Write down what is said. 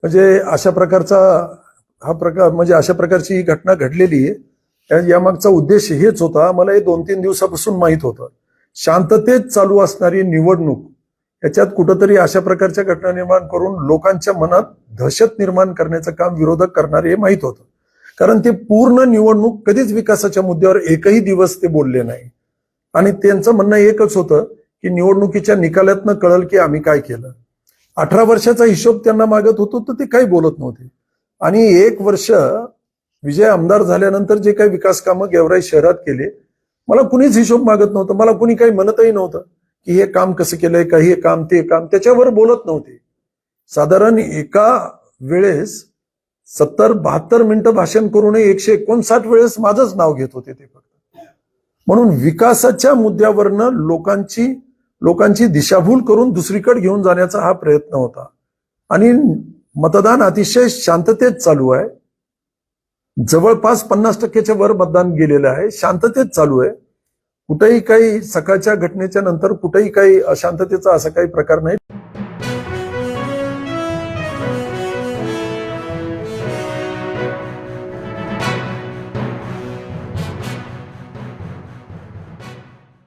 म्हणजे अशा प्रकारचा हा प्रकार म्हणजे अशा प्रकारची ही घटना घडलेली आहे। यामागचा उद्देश हेच होता, मला हे 2-3 दिवसापासून माहित होतं। शांततेत चालू असणारी निवडणूक याच्यात कुठंतरी अशा प्रकारच्या घटना निर्माण करून लोकांच्या मनात दहशत निर्माण करण्याचं काम विरोधक करणारे हे माहित होतं। कारण ते पूर्ण निवडणूक कधीच विकासाच्या मुद्द्यावर एकही दिवस ते बोलले नाही आणि त्यांचं म्हणणं एकच होतं की निवडणुकीच्या निकालातनं कळल की आम्ही काय केलं। 18 वर्षाचा हिशोब त्यांना मागत होतो तर ते काही बोलत नव्हते। आणि 1 वर्ष विजय आमदार झाल्यानंतर जे काही विकास कामं गेवराई शहरात केले, मला कुणीच हिशोब मागत नव्हतं, मला कुणी काही म्हणतही नव्हतं की हे काम कसं केलंय, का हे काम ते काम, त्याच्यावर बोलत नव्हते। साधारण एका वेळेस 70-72 मिनिटं भाषण करूनही 159 वेळेस माझंच नाव घेत होते ते फक्त। म्हणून विकासाच्या मुद्द्यावरनं लोकांची दिशाभूल करून दुसरीकडे घेऊन जाण्याचा हा प्रयत्न होता। आणि मतदान अतिशय शांततेत चालू आहे, जवळपास 50%च्या वर मतदान गेलेलं आहे, शांततेत चालू आहे। कुठेही काही सकाळच्या घटनेच्या नंतर कुठेही काही अशांततेचा असा काही प्रकार नाही।